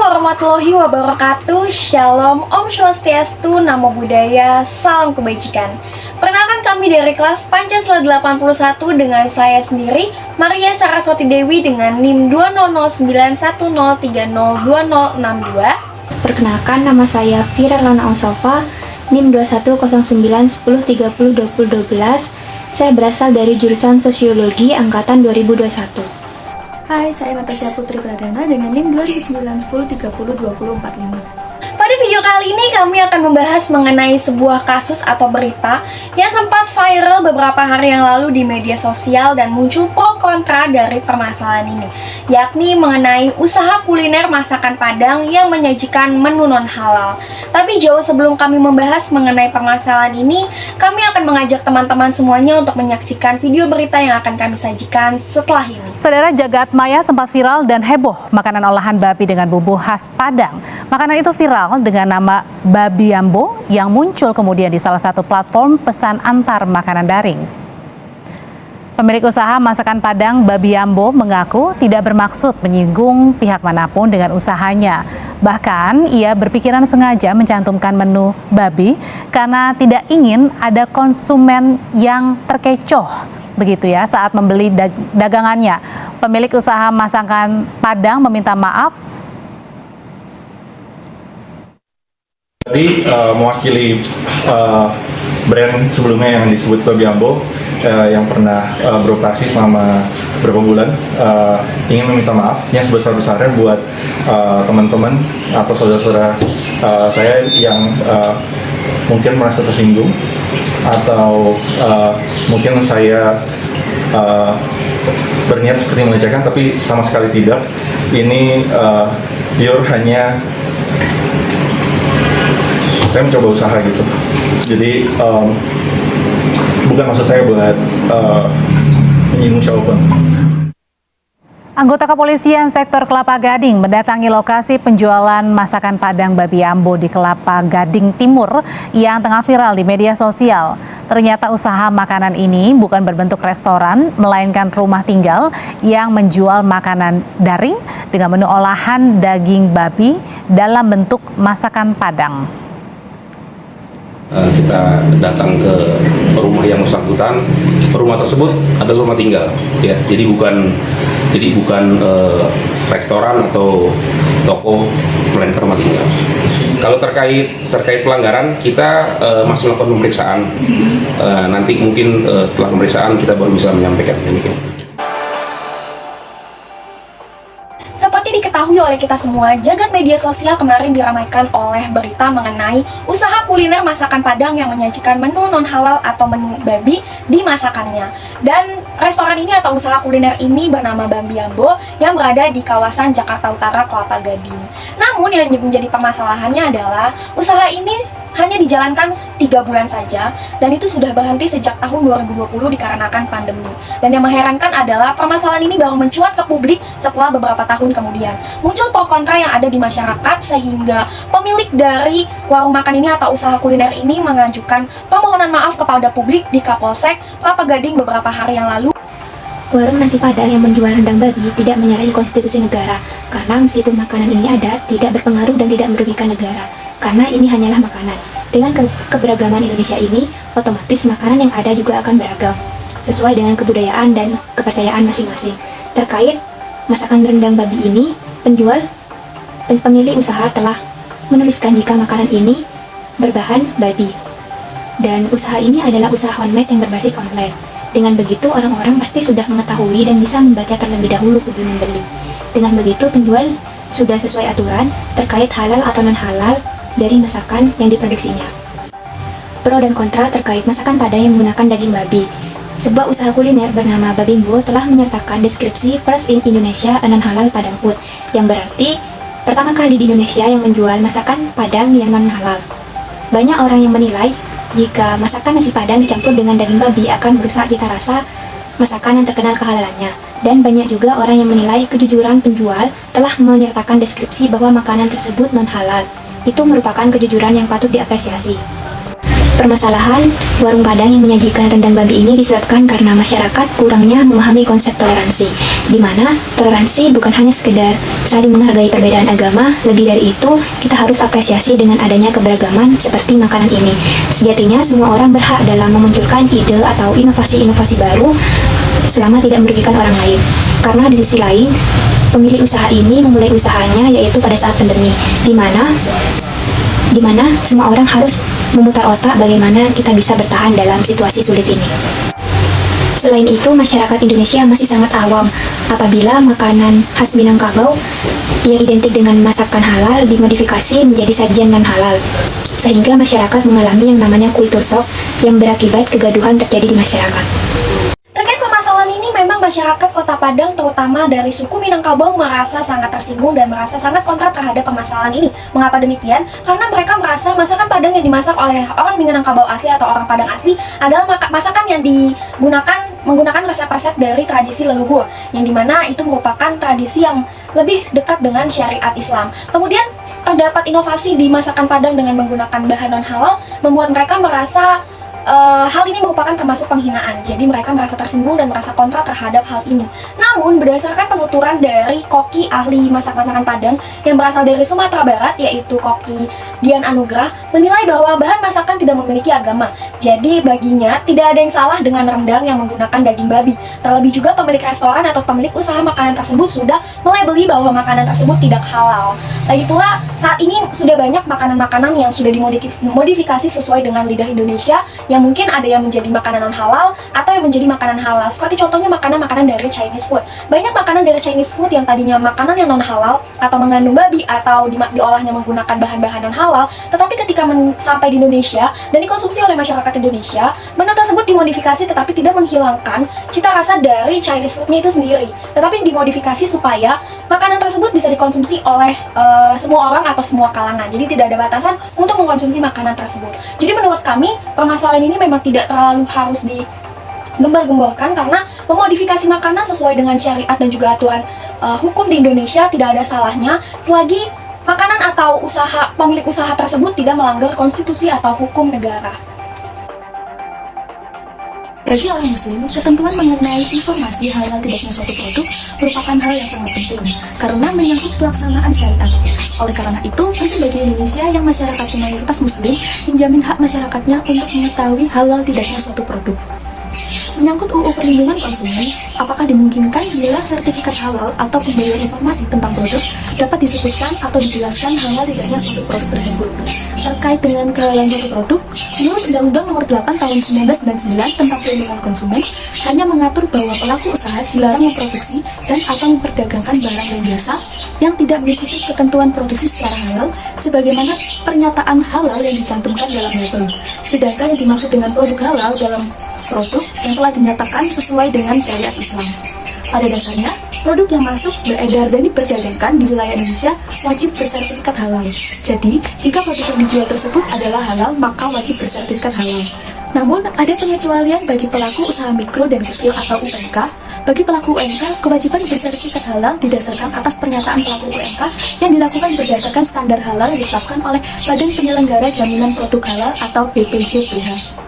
warahmatullahi wabarakatuh. Shalom, Om Swastiastu, Namo Buddhaya, salam kebajikan. Perkenalkan kami dari kelas Pancasila 81 dengan saya sendiri, Maria Saraswati Dewi dengan NIM 2009103020062. Perkenalkan, nama saya Fira Lana Onsofa, NIM 210910302012. Saya berasal dari jurusan Sosiologi angkatan 2021. Hai, saya Natasha Putri Pradana dengan NIM 200910302045. Pada video kali ini kami akan membahas mengenai sebuah kasus atau berita yang sempat viral beberapa hari yang lalu di media sosial dan muncul pro kontra dari permasalahan ini, yakni mengenai usaha kuliner masakan Padang yang menyajikan menu non halal. Tapi jauh sebelum kami membahas mengenai permasalahan ini, kami akan mengajak teman-teman semuanya untuk menyaksikan video berita yang akan kami sajikan setelah ini. Saudara, jagat maya sempat viral dan heboh makanan olahan babi dengan bumbu khas Padang. Makanan itu viral dengan nama Babi Ambo yang muncul kemudian di salah satu platform pesan antar makanan daring. Pemilik usaha masakan Padang Babi Ambo mengaku tidak bermaksud menyinggung pihak manapun dengan usahanya. Bahkan ia berpikiran sengaja mencantumkan menu babi karena tidak ingin ada konsumen yang terkecoh. Begitu ya saat membeli dagangannya. Pemilik usaha masakan Padang meminta maaf. Jadi mewakili brand sebelumnya yang disebut Babi Ambo yang pernah beroperasi selama beberapa bulan, ingin meminta maaf yang sebesar-besarnya buat teman-teman atau saudara-saudara saya yang mungkin merasa tersinggung atau mungkin saya berniat seperti melecehkan, tapi sama sekali tidak. Ini pure hanya saya mencoba usaha gitu. Jadi bukan maksud saya buat menyinggung siapapun. Anggota kepolisian sektor Kelapa Gading mendatangi lokasi penjualan masakan Padang Babi Ambo di Kelapa Gading Timur yang tengah viral di media sosial. Ternyata usaha makanan ini bukan berbentuk restoran, melainkan rumah tinggal yang menjual makanan daring dengan menu olahan daging babi dalam bentuk masakan Padang. Kita datang ke rumah yang bersangkutan. Rumah tersebut adalah rumah tinggal, ya. Jadi bukan restoran atau toko, melainkan rumah tinggal. Kalau terkait pelanggaran, kita masih melakukan pemeriksaan. Nanti mungkin setelah pemeriksaan kita baru bisa menyampaikan demikian. Diketahui oleh kita semua, jagat media sosial kemarin diramaikan oleh berita mengenai usaha kuliner masakan Padang yang menyajikan menu non halal atau menu babi di masakannya. Dan restoran ini atau usaha kuliner ini bernama Babi Ambo yang berada di kawasan Jakarta Utara, Kelapa Gading. Namun yang menjadi permasalahannya adalah usaha ini hanya dijalankan 3 bulan saja, dan itu sudah berhenti sejak tahun 2020 dikarenakan pandemi. Dan yang mengherankan adalah permasalahan ini baru mencuat ke publik setelah beberapa tahun kemudian. Muncul pro kontra yang ada di masyarakat sehingga pemilik dari warung makan ini atau usaha kuliner ini mengajukan permohonan maaf kepada publik di Kapolsek Kelapa Gading beberapa hari yang lalu. Warung nasi Padang yang menjual rendang babi tidak menyalahi konstitusi negara, karena meskipun makanan ini ada, tidak berpengaruh dan tidak merugikan negara. Karena ini hanyalah makanan. Dengan keberagaman Indonesia ini, otomatis makanan yang ada juga akan beragam, sesuai dengan kebudayaan dan kepercayaan masing-masing. Terkait masakan rendang babi ini, pemilik usaha telah menuliskan jika makanan ini berbahan babi. Dan usaha ini adalah usaha homemade yang berbasis online. Dengan begitu, orang-orang pasti sudah mengetahui dan bisa membaca terlebih dahulu sebelum membeli. Dengan begitu, penjual sudah sesuai aturan terkait halal atau non-halal dari masakan yang diproduksinya. Pro dan kontra terkait masakan Padang yang menggunakan daging babi. Sebuah usaha kuliner bernama Babi Ambo telah menyertakan deskripsi First in Indonesia non-halal Padang Food, yang berarti pertama kali di Indonesia yang menjual masakan Padang yang non-halal. Banyak orang yang menilai jika masakan nasi Padang dicampur dengan daging babi akan merusak cita rasa masakan yang terkenal kehalalannya. Dan banyak juga orang yang menilai kejujuran penjual telah menyertakan deskripsi bahwa makanan tersebut non-halal. Itu merupakan kejujuran yang patut diapresiasi. Permasalahan warung Padang yang menyajikan rendang babi ini disebabkan karena masyarakat kurangnya memahami konsep toleransi, di mana toleransi bukan hanya sekedar saling menghargai perbedaan agama, lebih dari itu kita harus apresiasi dengan adanya keberagaman seperti makanan ini. Sejatinya semua orang berhak dalam memunculkan ide atau inovasi-inovasi baru selama tidak merugikan orang lain. Karena di sisi lain, pemilik usaha ini memulai usahanya yaitu pada saat pandemi, di mana semua orang harus memutar otak bagaimana kita bisa bertahan dalam situasi sulit ini. Selain itu, masyarakat Indonesia masih sangat awam apabila makanan khas Minangkabau yang identik dengan masakan halal dimodifikasi menjadi sajian non-halal, sehingga masyarakat mengalami yang namanya kultur shock yang berakibat kegaduhan terjadi di masyarakat. Terkait permasalahan ini, memang masyarakat Kota Padang, terutama dari suku Minangkabau, merasa sangat tersinggung dan merasa sangat kontra terhadap permasalahan ini. Mengapa demikian? Karena mereka merasa masakan Padang yang dimasak oleh orang Minangkabau asli atau orang Padang asli adalah masakan yang menggunakan resep-resep dari tradisi leluhur, yang dimana itu merupakan tradisi yang lebih dekat dengan syariat Islam. Kemudian terdapat inovasi di masakan Padang dengan menggunakan bahan non-halal, membuat mereka merasa hal ini merupakan termasuk penghinaan. Jadi mereka merasa tersinggung dan merasa kontra terhadap hal ini. Namun berdasarkan penuturan dari koki ahli masak-masakan Padang yang berasal dari Sumatera Barat, yaitu koki Dian Anugrah, menilai bahwa bahan masakan tidak memiliki agama. Jadi baginya tidak ada yang salah dengan rendang yang menggunakan daging babi. Terlebih juga pemilik restoran atau pemilik usaha makanan tersebut sudah melabeli bahwa makanan tersebut tidak halal. Lagi pula saat ini sudah banyak makanan-makanan yang sudah dimodifikasi sesuai dengan lidah Indonesia, yang mungkin ada yang menjadi makanan non halal atau yang menjadi makanan halal. Seperti contohnya makanan-makanan dari Chinese food. Banyak makanan dari Chinese food yang tadinya makanan yang non halal atau mengandung babi atau diolahnya menggunakan bahan-bahan non halal, tetapi ketika sampai di Indonesia dan dikonsumsi oleh masyarakat Indonesia, menu tersebut dimodifikasi tetapi tidak menghilangkan cita rasa dari Chinese foodnya itu sendiri, tetapi dimodifikasi supaya makanan tersebut bisa dikonsumsi oleh semua orang atau semua kalangan. Jadi tidak ada batasan untuk mengkonsumsi makanan tersebut. Jadi menurut kami permasalahan ini memang tidak terlalu harus digembar-gemborkan, karena memodifikasi makanan sesuai dengan syariat dan juga aturan hukum di Indonesia tidak ada salahnya selagi makanan atau pemilik usaha tersebut tidak melanggar konstitusi atau hukum negara. Bagi orang Muslim, ketentuan mengenai informasi halal tidaknya suatu produk merupakan hal yang sangat penting karena menyangkut pelaksanaan syariat. Oleh karena itu, penting bagi Indonesia yang masyarakatnya mayoritas Muslim menjamin hak masyarakatnya untuk mengetahui halal tidaknya suatu produk. Menyangkut UU Perlindungan Konsumen, apakah dimungkinkan bila sertifikat halal atau pemberian informasi tentang produk dapat disebutkan atau dijelaskan halal tidaknya suatu produk tersebut? Terkait dengan kehalalan suatu produk, menurut Undang-Undang Nomor 8 Tahun 1999 tentang Perlindungan Konsumen hanya mengatur bahwa pelaku usaha dilarang memproduksi dan atau memperdagangkan barang dan jasa yang tidak mengikuti ketentuan produksi secara halal sebagaimana pernyataan halal yang dicantumkan dalam label. Sedangkan yang dimaksud dengan produk halal dalam produk yang telah dinyatakan sesuai dengan syariat Islam. Pada dasarnya, produk yang masuk, beredar, dan diperdagangkan di wilayah Indonesia wajib bersertifikat halal. Jadi, jika produk yang dijual tersebut adalah halal, maka wajib bersertifikat halal. Namun, ada pengecualian bagi pelaku usaha mikro dan kecil atau UMK. Bagi pelaku UMK, kewajiban bersertifikat halal didasarkan atas pernyataan pelaku UMK yang dilakukan berdasarkan standar halal yang ditetapkan oleh Badan Penyelenggara Jaminan Produk Halal atau BPJPH.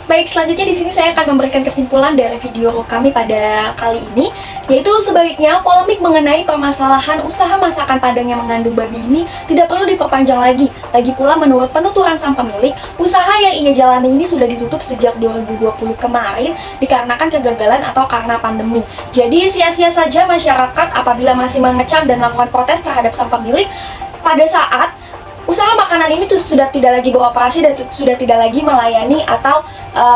Baik, selanjutnya di sini saya akan memberikan kesimpulan dari video kami pada kali ini, yaitu sebaiknya polemik mengenai permasalahan usaha masakan Padang yang mengandung babi ini tidak perlu diperpanjang lagi. Lagi pula menurut penuturan sang pemilik, usaha yang ia jalani ini sudah ditutup sejak 2020 kemarin dikarenakan kegagalan atau karena pandemi. Jadi sia-sia saja masyarakat apabila masih mengecam dan melakukan protes terhadap sang pemilik pada saat usaha makanan ini tuh sudah tidak lagi beroperasi dan sudah tidak lagi melayani atau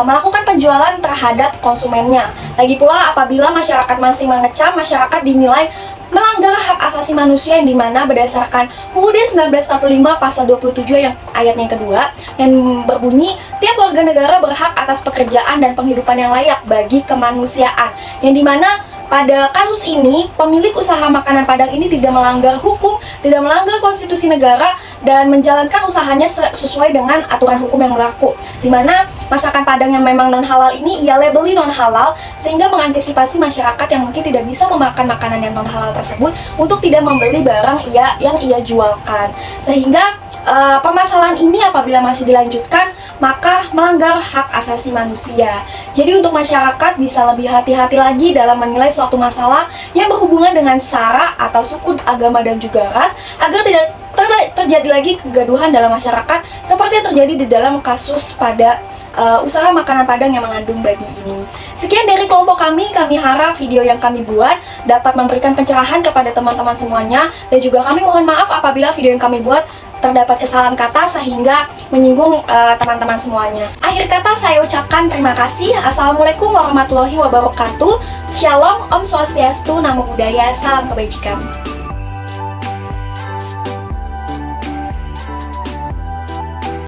melakukan penjualan terhadap konsumennya. Lagi pula apabila masyarakat masih mengecam, masyarakat dinilai melanggar hak asasi manusia yang dimana berdasarkan UUD 1945 pasal 27 yang ayatnya yang kedua yang berbunyi tiap warga negara berhak atas pekerjaan dan penghidupan yang layak bagi kemanusiaan, yang dimana pada kasus ini, pemilik usaha makanan Padang ini tidak melanggar hukum, tidak melanggar konstitusi negara, dan menjalankan usahanya sesuai dengan aturan hukum yang berlaku. Di mana masakan Padang yang memang non-halal ini ia labeli non-halal, sehingga mengantisipasi masyarakat yang mungkin tidak bisa memakan makanan yang non-halal tersebut untuk tidak membeli barang yang ia jualkan. Sehingga permasalahan ini apabila masih dilanjutkan maka melanggar hak asasi manusia. Jadi untuk masyarakat bisa lebih hati-hati lagi dalam menilai suatu masalah yang berhubungan dengan sara atau suku, agama, dan juga ras agar tidak terjadi lagi kegaduhan dalam masyarakat seperti yang terjadi di dalam kasus pada usaha makanan Padang yang mengandung babi ini. Sekian dari kelompok kami harap video yang kami buat dapat memberikan pencerahan kepada teman-teman semuanya, dan juga kami mohon maaf apabila video yang kami buat terdapat kesalahan kata sehingga menyinggung teman-teman semuanya. Akhir kata saya ucapkan terima kasih. Assalamualaikum warahmatullahi wabarakatuh. Shalom, Om Swastiastu, Namo Buddhaya, salam kebajikan.